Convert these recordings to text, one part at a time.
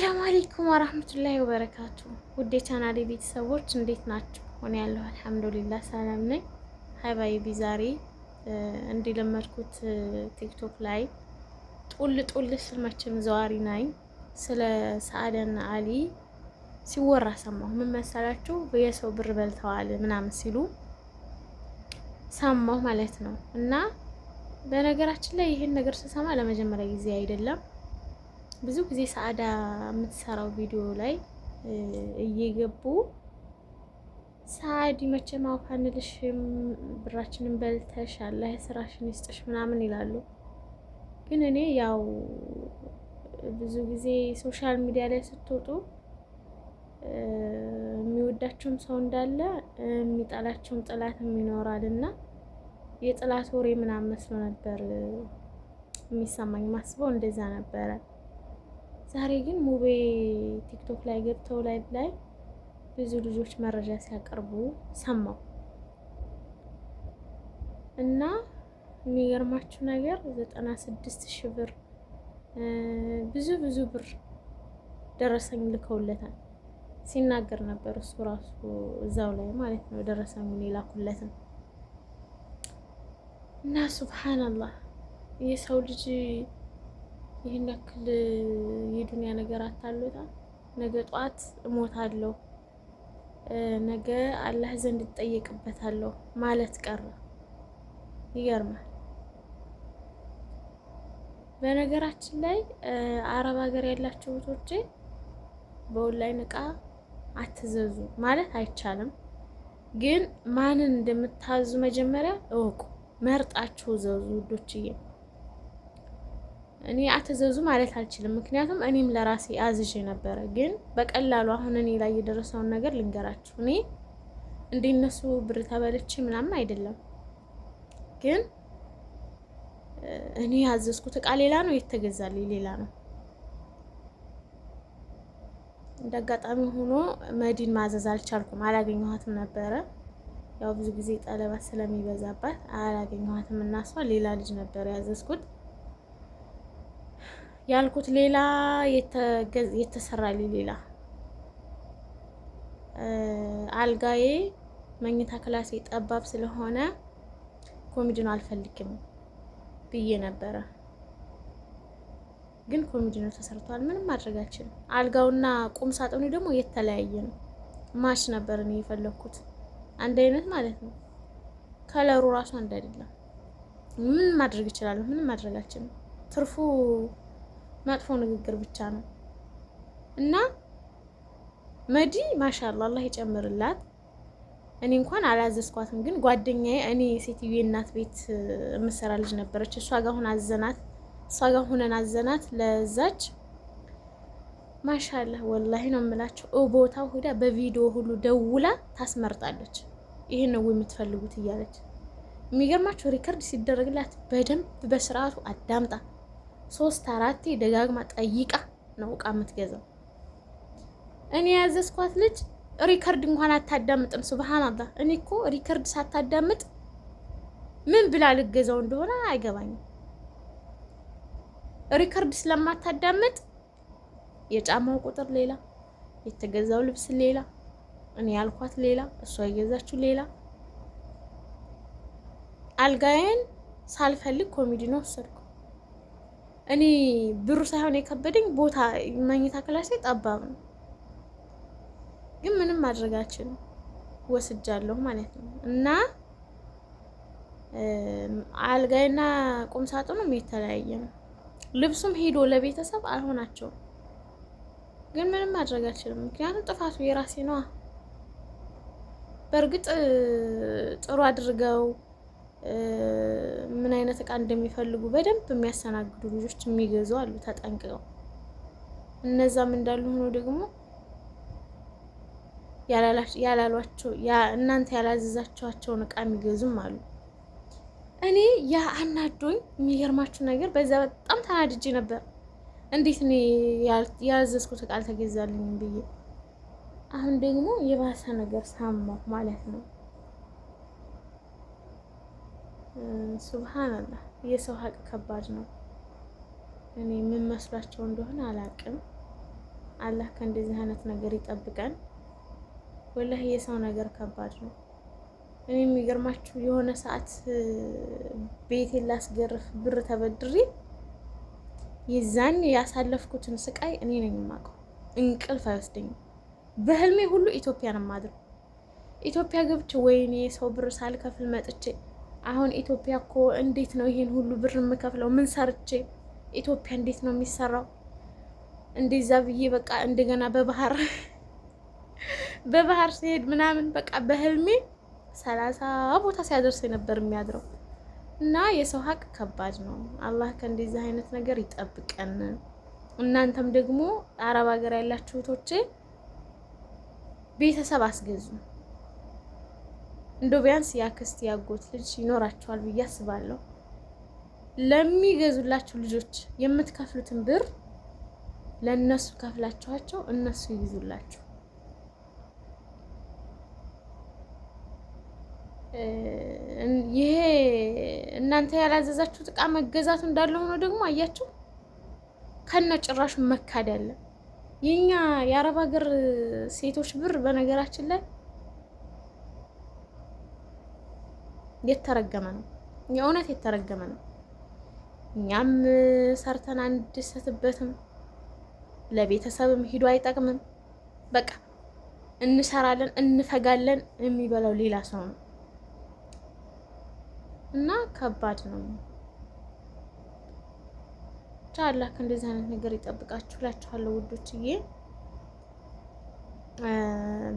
አሰላሙ አለይኩም ወራህመቱላሂ ወበረካቱ። ውድ የቻናሌ ቤተሰቦች እንዴት ናችሁ? ሆነ ያለው አልሐምዱሊላህ ሰላም ነኝ። ሀይባይቢ ዛሬ እንዲለመድኩት ቲክቶክ ላይ ጡል ስል መቼም ዘዋሪ ነኝ። ስለ ሰአዳና አሊ ሲወራ ሰማሁ። ምን መሰላችሁ? የሰው ብር በልተዋል ምናምን ሲሉ ሰማሁ ማለት ነው። እና በነገራችን ላይ ይሄን ነገር ስሰማ ለመጀመሪያ ጊዜ አይደለም። ብዙ ጊዜ ሰአዳ የምትሰራው ቪዲዮ ላይ እየገቡ ሰአዲ መቼም አውፍ አንልሽም፣ ብራችንን በልተሽ አላህ ስራሽን ይስጥሽ ምናምን ይላሉ። ግን እኔ ያው ብዙ ጊዜ ሶሻል ሚዲያ ላይ ስትወጡ የሚወዳቸውም ሰው እንዳለ የሚጠላቸውም ጥላትም ይኖራል እና የጥላት ወሬ ምናምን መስሎ ነበር የሚሰማኝ። ማስበው እንደዛ ነበረ። ዛሬ ግን ሙቤ ቲክቶክ ላይ ገብተው ላይ ብዙ ልጆች መረጃ ሲያቀርቡ ሰማው እና የሚገርማችሁ ነገር 96,000 ብር ብዙ ብር ደረሰኝ ልከውለታል ሲናገር ነበር እሱ ራሱ እዛው ላይ ማለት ነው። ደረሰኙን የላኩለትን እና ሱብሃንአላህ የሰው ልጅ ይህን ያክል የዱንያ ነገር አታሎታል። ነገ ጧት እሞታለሁ፣ ነገ አላህ ዘንድ እጠየቅበታለሁ ማለት ቀረ። ይገርማል። በነገራችን ላይ አረብ ሀገር ያላችሁ እህቶቼ በኦንላይን እቃ አትዘዙ ማለት አይቻልም፣ ግን ማንን እንደምታዙ መጀመሪያ እወቁ። መርጣችሁ ዘዙ ውዶችዬ። እኔ አትዘዙ ማለት አልችልም፣ ምክንያቱም እኔም ለራሴ አዝዤ ነበረ። ግን በቀላሉ አሁን እኔ ላይ የደረሰውን ነገር ልንገራችሁ። እኔ እንደነሱ ብር ተበልቼ ምናምን አይደለም፣ ግን እኔ ያዘዝኩት እቃ ሌላ ነው፣ የተገዛልኝ ሌላ ነው። እንዳጋጣሚ ሆኖ መዲን ማዘዝ አልቻልኩም፣ አላገኘኋትም ነበረ። ያው ብዙ ጊዜ ጠለባት ስለሚበዛባት አላገኘኋትም እና እሷ ሌላ ልጅ ነበር ያዘዝኩት። ያልኩት ሌላ የተሰራልኝ ሌላ። አልጋዬ መኝታ ክላሴ ጠባብ ስለሆነ ኮሚዲኖ አልፈልግም ብዬ ነበረ፣ ግን ኮሚዲኖ ተሰርቷል። ምንም ማድረጋችን። አልጋውና ቁም ሳጥኑ ደግሞ የተለያየ ነው። ማች ነበር እኔ የፈለኩት፣ አንድ አይነት ማለት ነው። ከለሩ ራሱ አንድ አይደለም። ምን ማድረግ እችላለሁ? ምንም ማድረጋችን። ትርፉ መጥፎ ንግግር ብቻ ነው። እና መዲ ማሻአላ አላህ ይጨምርላት። እኔ እንኳን አላዘዝኳትም፣ ግን ጓደኛዬ እኔ ሴትዮ እናት ቤት የምሰራ ልጅ ነበረች። እሷ ጋር ሆነን አዘናት ለዛች ማሻአላ ወላሂ ነው የምላቸው። ቦታው ሄዳ በቪዲዮ ሁሉ ደውላ ታስመርጣለች። ይሄን ነው የምትፈልጉት እያለች። የሚገርማቸው ሪከርድ ሲደረግላት በደንብ በስርዓቱ አዳምጣ 3-4 ደጋግማ ጠይቃ ነው እቃ የምትገዛው። እኔ ያዘዝኳት ልጅ ሪከርድ እንኳን አታዳምጥም። ሱብሃንአላህ። እኔ እኮ ሪከርድ ሳታዳምጥ ምን ብላ ልገዛው እንደሆነ አይገባኝም። ሪከርድ ስለማታዳምጥ የጫማው ቁጥር ሌላ፣ የተገዛው ልብስ ሌላ፣ እኔ ያልኳት ሌላ፣ እሷ የገዛችው ሌላ። አልጋዬን ሳልፈልግ ኮሚዲኖ ወሰድኩ። እኔ ብሩ ሳይሆን የከበደኝ ቦታ መኝታ ክላሴ ጠባብ ነው፣ ግን ምንም ማድረጋችን ወስጃለሁ ማለት ነው። እና አልጋይና ቁም ሳጥኑም የተለያየ ነው። ልብሱም ሄዶ ለቤተሰብ አልሆናቸውም፣ ግን ምንም ማድረጋችንም፣ ምክንያቱም ጥፋቱ የራሴ ነዋ። በእርግጥ ጥሩ አድርገው ምን አይነት እቃ እንደሚፈልጉ በደንብ የሚያስተናግዱ ልጆች የሚገዙ አሉ ተጠንቅቀው። እነዛም እንዳሉ ሆኖ ደግሞ ያላሏቸው እናንተ ያላዘዛቸዋቸውን እቃ የሚገዙም አሉ። እኔ ያ አናዶኝ የሚገርማችሁ ነገር በዛ በጣም ተናድጄ ነበር። እንዴት እኔ ያዘዝኩት እቃ አልተገዛልኝም ብዬ። አሁን ደግሞ የባሰ ነገር ሰማሁ ማለት ነው። ሱብሃንአላህ የሰው ሀቅ ከባድ ነው። እኔ ምን መስሏቸው እንደሆነ አላውቅም። አላህ ከእንደዚህ አይነት ነገር ይጠብቀን። ወላሂ የሰው ነገር ከባድ ነው። እኔ የሚገርማችሁ የሆነ ሰዓት ቤቴን ላስገርፍ ብር ተበድሬ የዛን ያሳለፍኩትን ስቃይ እኔ ነኝ የማውቀው። እንቅልፍ አይወስደኝም። በህልሜ ሁሉ ኢትዮጵያ ነው የማድረው። ኢትዮጵያ ገብቼ ወይኔ ሰው ብር ሳልከፍል መጥቼ አሁን ኢትዮጵያ እኮ እንዴት ነው ይሄን ሁሉ ብር የምከፍለው? ምን ሰርቼ ኢትዮጵያ እንዴት ነው የሚሰራው? እንደዛ ብዬ በቃ እንደገና በባህር ሲሄድ ምናምን በቃ በህልሜ 30 ቦታ ሲያደርስ ነበር የሚያድረው። እና የሰው ሀቅ ከባድ ነው። አላህ ከእንደዚህ አይነት ነገር ይጠብቀን። እናንተም ደግሞ አረብ ሀገር ያላችሁ እህቶቼ ቤተሰብ አስገዙ። እንደው ቢያንስ ያክስት ያጎት ልጅ ይኖራቸዋል ብዬ አስባለሁ። ለሚገዙላችሁ ልጆች የምትከፍሉትን ብር ለነሱ ከፍላችኋቸው እነሱ ይይዙላችሁ። ይሄ እናንተ ያላዘዛችሁት እቃ መገዛቱ እንዳለ ሆኖ ደግሞ አያችሁ ከነ ጭራሹ መካድ አለ። የኛ የአረብ ሀገር ሴቶች ብር በነገራችን ላይ የተረገመ ነው። የእውነት የተረገመ ነው። እኛም ሰርተን አንደሰትበትም፣ ለቤተሰብም ሂዶ አይጠቅምም። በቃ እንሰራለን እንፈጋለን፣ የሚበላው ሌላ ሰው ነው እና ከባድ ነው። አላህ ከእንደዚህ አይነት ነገር ይጠብቃችሁ እላችኋለሁ ውዶችዬ።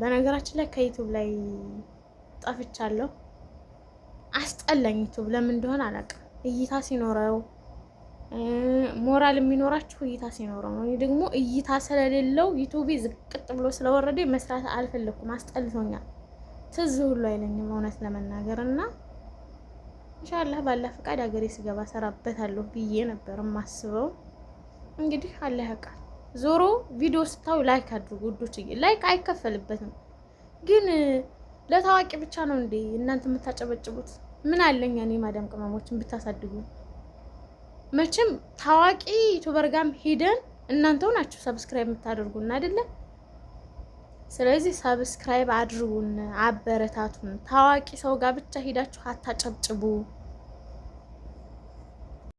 በነገራችን ላይ ከዩቲዩብ ላይ ጠፍቻለሁ። አስጠላኝ። ዩቲዩብ ለምን እንደሆነ አላውቅም። እይታ ሲኖረው ሞራል የሚኖራችሁ እይታ ሲኖረው ነው። እኔ ደግሞ እይታ ስለሌለው ዩቲዩብ ዝቅጥ ብሎ ስለወረደ መስራት አልፈለኩም። አስጠልቶኛል። ትዝ ሁሉ አይለኝም እውነት ለመናገር እና ኢንሻአላህ ባላ ፈቃድ ሀገሬ ስገባ ሰራበታለሁ ብዬ ነበር የማስበው። እንግዲህ አላህ ያውቃል። ዞሮ ቪዲዮ ስታዩ ላይክ አድርጉ ውዶችዬ። ላይክ አይከፈልበትም፣ ግን ለታዋቂ ብቻ ነው እንዴ እናንተ የምታጨበጭቡት? ምን አለኛ እኔ ማዳም ቅመሞችን ብታሳድጉ። መቼም ታዋቂ ዩቲዩበር ጋርም ሄደን እናንተው ናችሁ ሰብስክራይብ የምታደርጉን አይደለ? ስለዚህ ሰብስክራይብ አድርጉን፣ አበረታቱን። ታዋቂ ሰው ጋር ብቻ ሄዳችሁ አታጨብጭቡ።